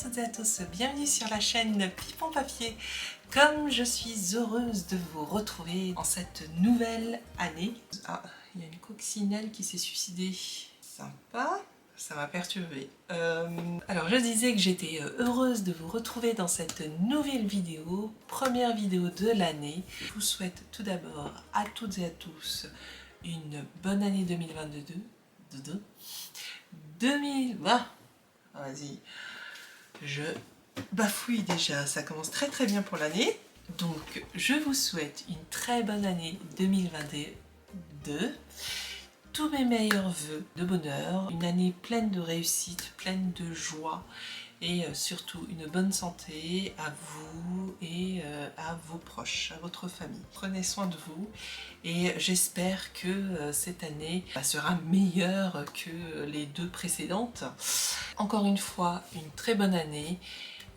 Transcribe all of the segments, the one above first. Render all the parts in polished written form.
toutes et à tous, bienvenue sur la chaîne Pipon Papier. Comme je suis heureuse de vous retrouver en cette nouvelle année. Ah, il y a une coccinelle qui s'est suicidée. Sympa, ça m'a perturbée. Alors je disais que j'étais heureuse de vous retrouver dans cette nouvelle vidéo, première vidéo de l'année. Je vous souhaite tout d'abord à toutes et à tous une bonne année 2022. 2000... Ah, vas-y, je bafouille déjà, ça commence très bien pour l'année. Donc je vous souhaite une très bonne année 2022. Tous mes meilleurs vœux de bonheur, une année pleine de réussite, pleine de joie et surtout une bonne santé à vous et à vos proches, à votre famille. Prenez soin de vous et j'espère que cette année sera meilleure que les deux précédentes. Encore une fois, une très bonne année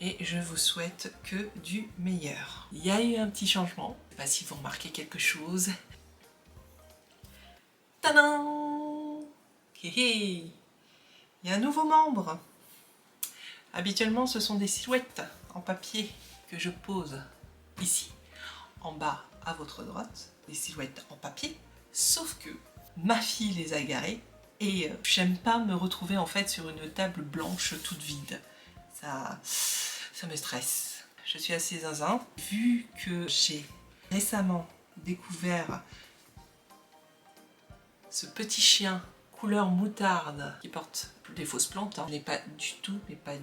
et je vous souhaite que du meilleur. Il y a eu un petit changement, je ne sais pas si vous remarquez quelque chose. Tadam! Il y a un nouveau membre. Habituellement, ce sont des silhouettes en papier que je pose ici, en bas à votre droite, des silhouettes en papier, sauf que ma fille les a garées et j'aime pas me retrouver en fait sur une table blanche toute vide. Ça me stresse. Je suis assez zinzin. Vu que j'ai récemment découvert ce petit chien couleur moutarde qui porte des fausses plantes, je n'ai pas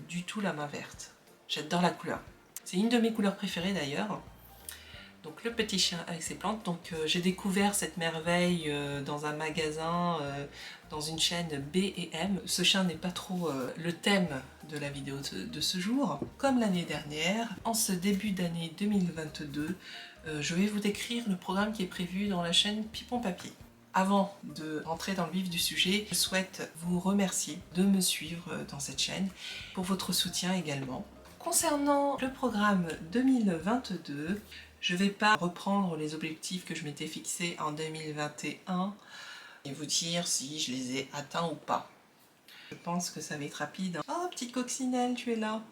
du tout la main verte. J'adore la couleur. C'est une de mes couleurs préférées d'ailleurs. Donc le petit chien avec ses plantes. Donc j'ai découvert cette merveille dans un magasin, dans une chaîne B&M. Ce chien n'est pas trop le thème de la vidéo de ce jour. Comme l'année dernière, en ce début d'année 2022, je vais vous décrire le programme qui est prévu dans la chaîne Pipon Papier. Avant de rentrer dans le vif du sujet, je souhaite vous remercier de me suivre dans cette chaîne, pour votre soutien également. Concernant le programme 2022, je ne vais pas reprendre les objectifs que je m'étais fixés en 2021 et vous dire si je les ai atteints ou pas. Je pense que ça va être rapide. Oh, petite coccinelle, tu es là.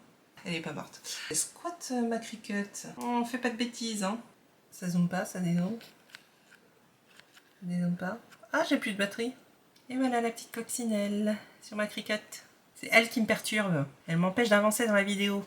Elle n'est pas morte. Squat ma cricket. On fait pas de bêtises, hein. Ça zoome pas, ça dézoome. Dézoome pas. Ah, j'ai plus de batterie. Et voilà la petite coccinelle sur ma cricket. C'est elle qui me perturbe. Elle m'empêche d'avancer dans la vidéo.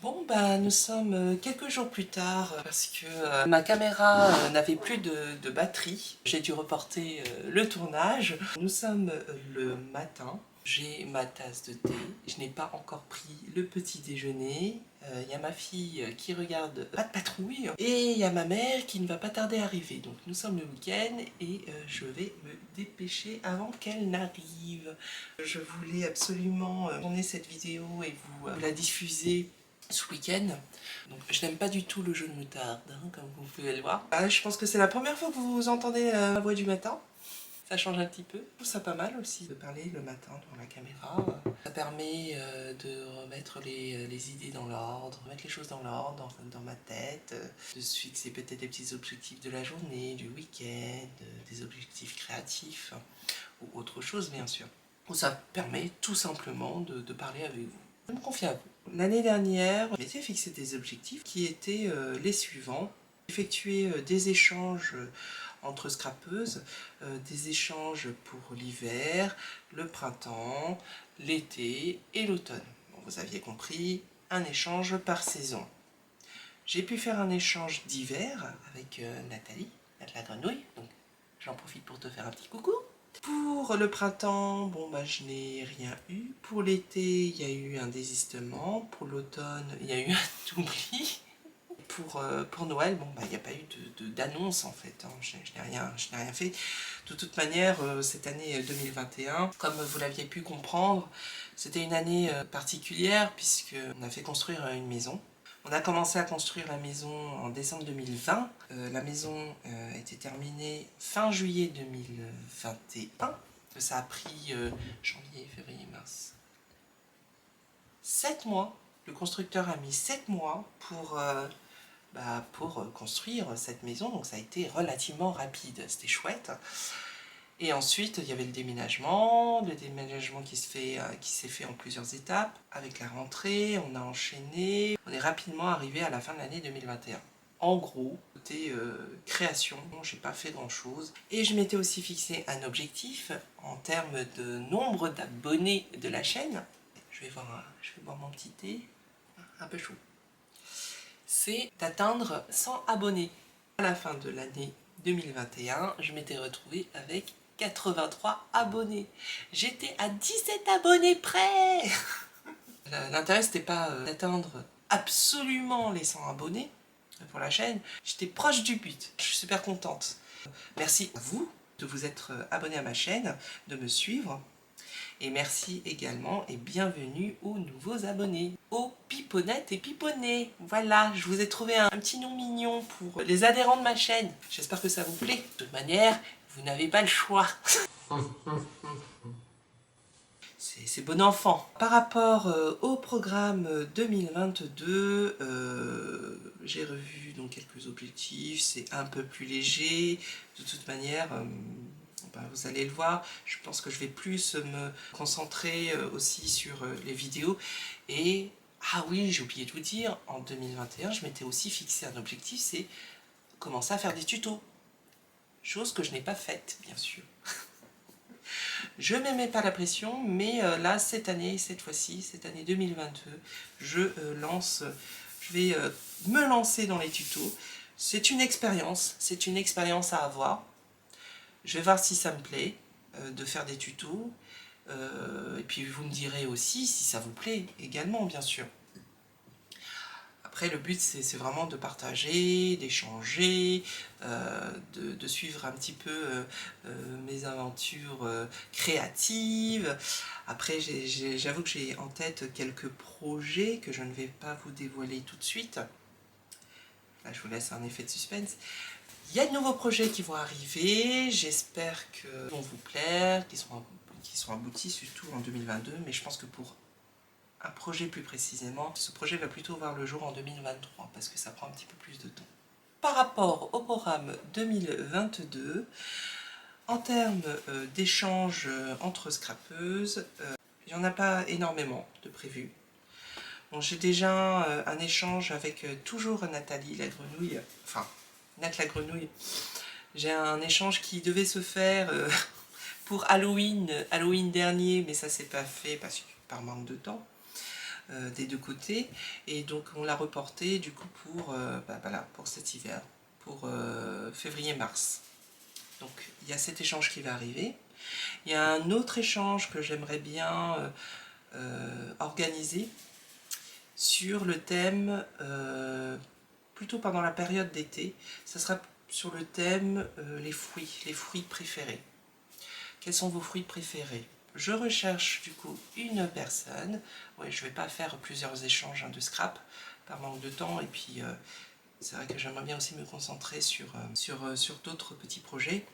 Bon, bah nous sommes quelques jours plus tard parce que ma caméra n'avait plus de batterie. J'ai dû reporter le tournage. Nous sommes le matin. J'ai ma tasse de thé. Je n'ai pas encore pris le petit déjeuner. Il y a ma fille qui regarde Pas de patrouille. Et il y a ma mère qui ne va pas tarder à arriver. Donc nous sommes le week-end et je vais me dépêcher avant qu'elle n'arrive. Je voulais absolument tourner cette vidéo et vous la diffuser ce week-end. Donc je n'aime pas du tout le jeu de moutarde, hein, comme vous pouvez le voir. Je pense que c'est la première fois que vous entendez la voix du matin. Ça change un petit peu. Je trouve ça pas mal aussi de parler le matin devant la caméra. Ça permet de remettre les idées dans l'ordre, remettre les choses dans l'ordre dans ma tête, de se fixer peut-être des petits objectifs de la journée, du week-end, des objectifs créatifs ou autre chose bien sûr. Ou ça permet tout simplement de parler avec vous. Je me confie à vous. L'année dernière, je m'étais fixé des objectifs qui étaient les suivants. Effectuer des échanges entre scrapeuses, des échanges pour l'hiver, le printemps, l'été et l'automne. Bon, vous aviez compris, un échange par saison. J'ai pu faire un échange d'hiver avec Nathalie, la grenouille, donc j'en profite pour te faire un petit coucou. Pour le printemps, bon bah je n'ai rien eu. Pour l'été, il y a eu un désistement. Pour l'automne, il y a eu un oubli. Pour Noël, bon bah il n'y a pas eu d'annonce en fait, hein. Je n'ai rien fait. De toute manière, cette année 2021, comme vous l'aviez pu comprendre, c'était une année particulière puisqu'on a fait construire une maison. On a commencé à construire la maison en décembre 2020. La maison était terminée fin juillet 2021. Ça a pris janvier, février, mars. 7 mois. Le constructeur a mis 7 mois pour construire cette maison. Donc ça a été relativement rapide. C'était chouette. Et ensuite, il y avait le déménagement qui s'est fait en plusieurs étapes. Avec la rentrée, on a enchaîné. On est rapidement arrivé à la fin de l'année 2021. En gros, côté création, j'ai pas fait grand chose. Et je m'étais aussi fixé un objectif en termes de nombre d'abonnés de la chaîne. Je vais boire mon petit thé, un peu chaud. C'est d'atteindre 100 abonnés. À la fin de l'année 2021, je m'étais retrouvée avec 83 abonnés. J'étais à 17 abonnés près. L'intérêt, c'était pas d'atteindre absolument les 100 abonnés pour la chaîne. J'étais proche du but. Je suis super contente. Merci à vous de vous être abonné à ma chaîne, de me suivre. Et merci également et bienvenue aux nouveaux abonnés, aux piponettes et piponnets. Voilà, je vous ai trouvé un petit nom mignon pour les adhérents de ma chaîne. J'espère que ça vous plaît. De toute manière, vous n'avez pas le choix. C'est bon enfant. Par rapport au programme 2022, j'ai revu donc quelques objectifs. C'est un peu plus léger. De toute manière, vous allez le voir, je pense que je vais plus me concentrer aussi sur les vidéos. Et, ah oui, j'ai oublié de vous dire, en 2021, je m'étais aussi fixé un objectif, c'est commencer à faire des tutos. Chose que je n'ai pas faite, bien sûr. Je ne me mets pas la pression, mais là, cette année 2022, je vais me lancer dans les tutos. C'est une expérience à avoir. Je vais voir si ça me plaît de faire des tutos. Et puis vous me direz aussi si ça vous plaît également, bien sûr. Après, le but, c'est vraiment de partager, d'échanger, de suivre un petit peu mes aventures créatives. Après, j'avoue que j'ai en tête quelques projets que je ne vais pas vous dévoiler tout de suite. Là, je vous laisse un effet de suspense. Il y a de nouveaux projets qui vont arriver, j'espère qu'ils vont vous plaire, qu'ils seront aboutis surtout en 2022, mais je pense que pour un projet plus précisément, ce projet va plutôt voir le jour en 2023, parce que ça prend un petit peu plus de temps. Par rapport au programme 2022, en termes d'échanges entre scrapeuses, il n'y en a pas énormément de prévus. Bon, j'ai déjà un échange avec toujours Nathalie la grenouille, enfin Nat la grenouille. J'ai un échange qui devait se faire pour Halloween dernier, mais ça s'est pas fait par manque de temps des deux côtés. Et donc on l'a reporté du coup pour, pour cet hiver, pour février-mars. Donc il y a cet échange qui va arriver. Il y a un autre échange que j'aimerais bien organiser sur le thème, plutôt pendant la période d'été, ce sera sur le thème les fruits préférés. Quels sont vos fruits préférés? Je recherche du coup une personne. Ouais, je ne vais pas faire plusieurs échanges de scrap par manque de temps, et puis c'est vrai que j'aimerais bien aussi me concentrer sur d'autres petits projets.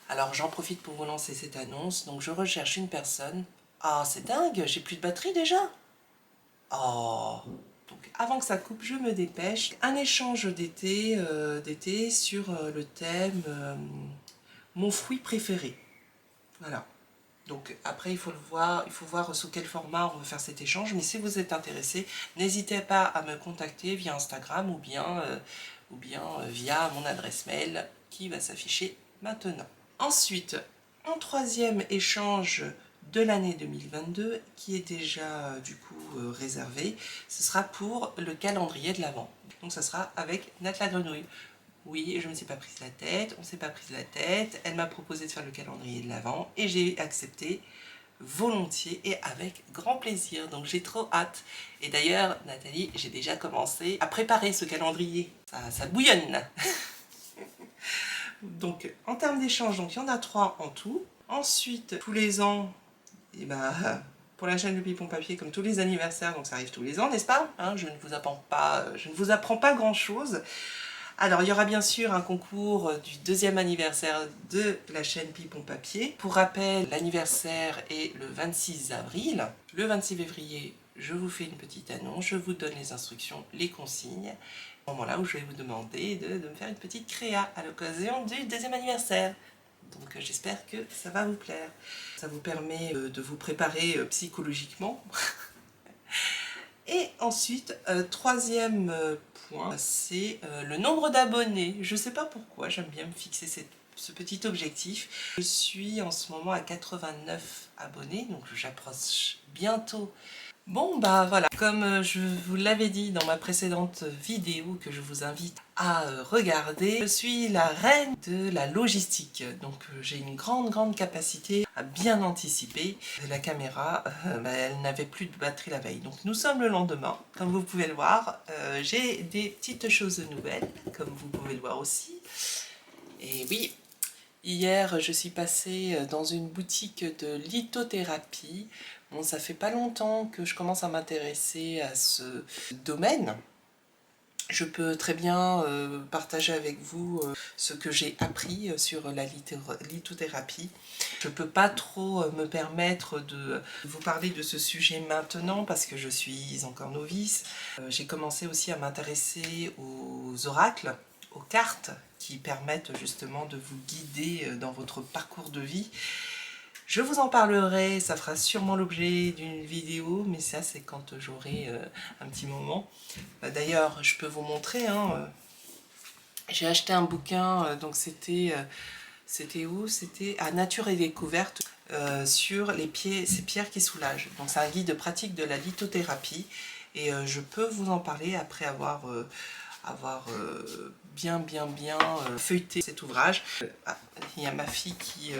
Alors j'en profite pour vous lancer cette annonce. Donc je recherche une personne. Ah, c'est dingue, j'ai plus de batterie déjà. Oh, donc avant que ça coupe, je me dépêche. Un échange d'été sur le thème mon fruit préféré. Voilà. Donc après, il faut voir sous quel format on veut faire cet échange. Mais si vous êtes intéressé, n'hésitez pas à me contacter via Instagram ou bien via mon adresse mail qui va s'afficher maintenant. Ensuite, un troisième échange de l'année 2022 qui est déjà du coup réservé, ce sera pour le calendrier de l'Avent. Donc ça sera avec Nat la grenouille. Oui, je ne me suis pas prise la tête, on ne s'est pas prise la tête, elle m'a proposé de faire le calendrier de l'Avent et j'ai accepté volontiers et avec grand plaisir, donc j'ai trop hâte. Et d'ailleurs, Nathalie, j'ai déjà commencé à préparer ce calendrier, ça bouillonne. Donc en termes d'échanges, il y en a 3 en tout. Ensuite, tous les ans, et pour la chaîne de Pipon Papier, comme tous les anniversaires, donc ça arrive tous les ans, n'est-ce pas, hein, je ne vous apprends pas grand-chose. Alors, il y aura bien sûr un concours du 2e anniversaire de la chaîne Pipon Papier. Pour rappel, l'anniversaire est le 26 avril. Le 26 février, je vous fais une petite annonce, je vous donne les instructions, les consignes. Au moment là où je vais vous demander de me faire une petite créa à l'occasion du 2e anniversaire. Donc j'espère que ça va vous plaire. Ça vous permet de vous préparer psychologiquement. Et ensuite, troisième point, c'est le nombre d'abonnés. Je ne sais pas pourquoi, j'aime bien me fixer ce petit objectif. Je suis en ce moment à 89 abonnés, donc j'approche bientôt. Bon bah voilà, comme je vous l'avais dit dans ma précédente vidéo que je vous invite à regarder, je suis la reine de la logistique, donc j'ai une grande capacité à bien anticiper. La caméra, elle n'avait plus de batterie la veille, donc nous sommes le lendemain. Comme vous pouvez le voir, j'ai des petites choses nouvelles, comme vous pouvez le voir aussi. Et oui, hier, je suis passée dans une boutique de lithothérapie. Bon, ça fait pas longtemps que je commence à m'intéresser à ce domaine. Je peux très bien partager avec vous ce que j'ai appris sur la lithothérapie. Je ne peux pas trop me permettre de vous parler de ce sujet maintenant parce que je suis encore novice. J'ai commencé aussi à m'intéresser aux oracles, aux cartes qui permettent justement de vous guider dans votre parcours de vie. Je vous en parlerai, ça fera sûrement l'objet d'une vidéo, mais ça c'est quand j'aurai un petit moment. D'ailleurs, je peux vous montrer, hein, j'ai acheté un bouquin, donc c'était où? C'était à Nature et Découverte, sur ces pierres qui soulagent. Donc c'est un guide pratique de la lithothérapie, et je peux vous en parler après avoir bien feuilleté cet ouvrage. Ah, il y a ma fille qui...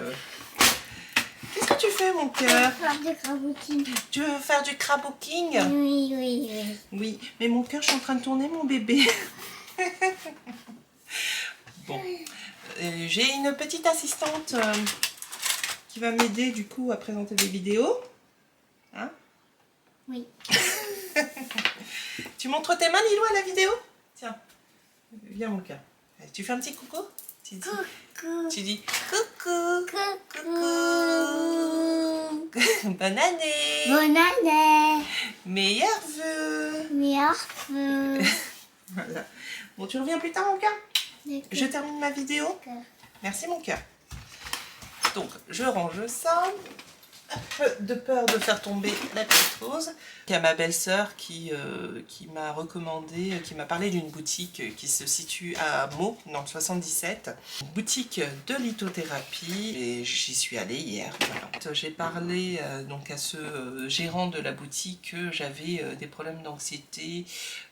Qu'est-ce que tu fais, mon cœur? Faire du crabouking. Tu veux faire du crabouking? Oui. Oui, mais mon cœur, je suis en train de tourner mon bébé. Bon, j'ai une petite assistante qui va m'aider du coup à présenter des vidéos. Hein? Oui. Tu montres tes mains, Lilou, à la vidéo? Tiens, viens mon cœur. Tu fais un petit coucou? Coucou. Tu dis coucou. Coucou. Bonne année. Bonne année. Meilleurs vœux. Merci. Voilà. Bon, tu reviens plus tard, mon cœur? D'accord. Je termine ma vidéo. Merci, mon cœur. Donc, je range ça. De peur de faire tomber la petite rose. Il y a ma belle-sœur qui m'a recommandé, qui m'a parlé d'une boutique qui se situe à Meaux, dans le 77. Une boutique de lithothérapie, et j'y suis allée hier. Voilà. J'ai parlé donc à ce gérant de la boutique que j'avais des problèmes d'anxiété.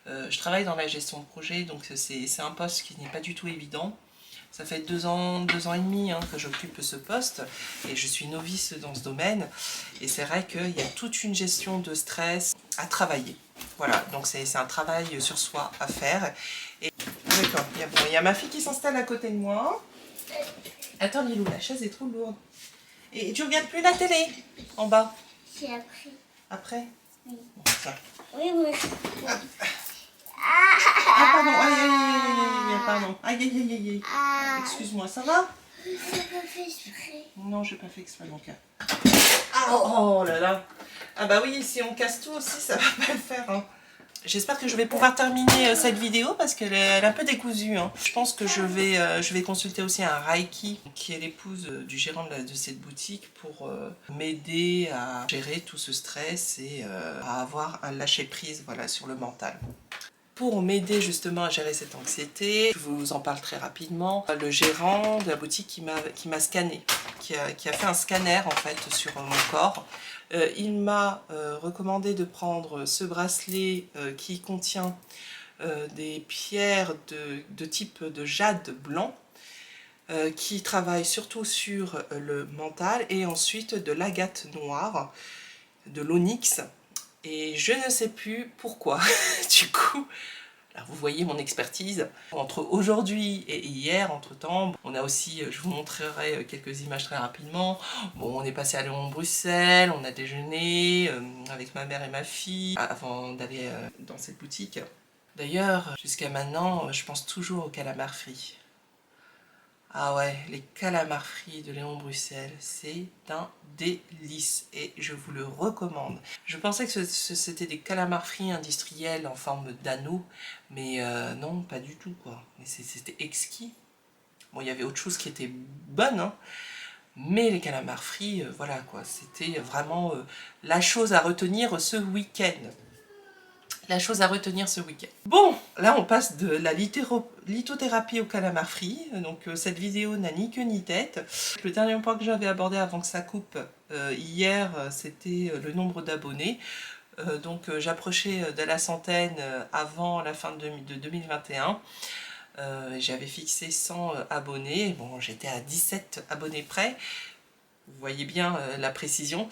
Je travaille dans la gestion de projet, donc c'est un poste qui n'est pas du tout évident. Ça fait 2 ans et demi hein, que j'occupe ce poste et je suis novice dans ce domaine. Et c'est vrai qu'il y a toute une gestion de stress à travailler. Voilà, donc c'est un travail sur soi à faire. D'accord, il y a ma fille qui s'installe à côté de moi. Attends Lilou, la chaise est trop lourde. Et tu regardes plus la télé en bas? J'ai appris. Après? Oui. Bon, ça. Oui. Ah pardon, aïe, pardon. Aïe. Excuse-moi, ça va? Ça pas fait exprès. Non, j'ai pas fait exprès mon cœur. Oh là là. Ah bah oui, si on casse tout aussi, ça va pas le faire. Hein. J'espère que je vais pouvoir terminer cette vidéo parce qu'elle est un peu décousue. Hein. Je pense que je vais consulter aussi un Reiki qui est l'épouse du gérant de cette boutique pour m'aider à gérer tout ce stress et à avoir un lâcher-prise voilà, sur le mental. Pour m'aider justement à gérer cette anxiété, je vous en parle très rapidement, le gérant de la boutique qui m'a scanné, qui a fait un scanner en fait sur mon corps. Il m'a recommandé de prendre ce bracelet qui contient des pierres de type de jade blanc, qui travaille surtout sur le mental, et ensuite de l'agate noire, de l'onyx. Et je ne sais plus pourquoi, du coup, là vous voyez mon expertise. Entre aujourd'hui et hier, entre temps, on a aussi, je vous montrerai quelques images très rapidement. Bon, on est passé à Léon-Bruxelles, on a déjeuné avec ma mère et ma fille avant d'aller dans cette boutique. D'ailleurs, jusqu'à maintenant, je pense toujours aux calamars frits. Ah ouais, les calamars frits de Léon-Bruxelles, c'est un délice et je vous le recommande. Je pensais que c'était des calamars frits industriels en forme d'anneau, mais non, pas du tout quoi. Mais c'était exquis. Bon, il y avait autre chose qui était bonne, hein, mais les calamars frits, voilà quoi, c'était vraiment la chose à retenir ce week-end. La chose à retenir ce week-end. Bon, là on passe de la lithothérapie au calamar frit, donc cette vidéo n'a ni queue ni tête. Le dernier point que j'avais abordé avant que ça coupe hier, c'était le nombre d'abonnés. Donc j'approchais de la centaine avant la fin de 2021. J'avais fixé 100 abonnés, bon j'étais à 17 abonnés près. Vous voyez bien la précision.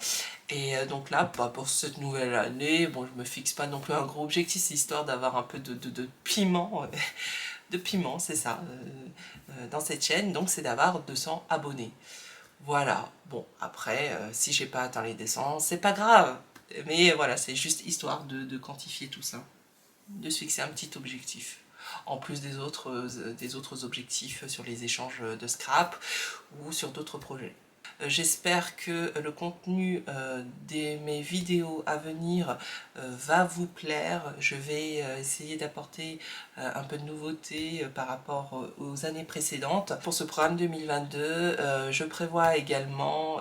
Et donc là, pour cette nouvelle année, bon, je me fixe pas non plus un gros objectif, c'est histoire d'avoir un peu de piment, de piment, c'est ça, dans cette chaîne. Donc c'est d'avoir 200 abonnés. Voilà. Bon, après, si j'ai pas atteint les 200, c'est pas grave. Mais voilà, c'est juste histoire de quantifier tout ça, de se fixer un petit objectif. En plus des autres objectifs sur les échanges de scrap ou sur d'autres projets. J'espère que le contenu de mes vidéos à venir va vous plaire. Je vais essayer d'apporter un peu de nouveauté par rapport aux années précédentes. Pour ce programme 2022, je prévois également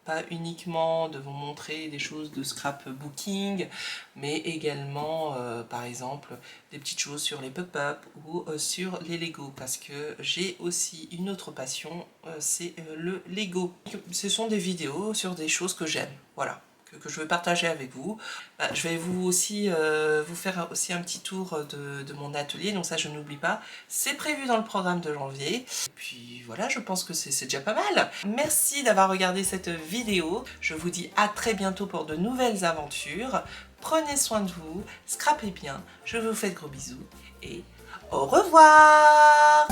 pas uniquement de vous montrer des choses de scrapbooking, mais également par exemple des petites choses sur les pop-up ou sur les Lego, parce que j'ai aussi une autre passion, c'est le Lego. Ce sont des vidéos sur des choses que j'aime, voilà, que je veux partager avec vous. Je vais vous faire aussi un petit tour de mon atelier, donc ça je n'oublie pas, c'est prévu dans le programme de janvier. Et puis voilà, je pense que c'est déjà pas mal. Merci d'avoir regardé cette vidéo, je vous dis à très bientôt pour de nouvelles aventures. Prenez soin de vous, scrapez bien, je vous fais de gros bisous et au revoir!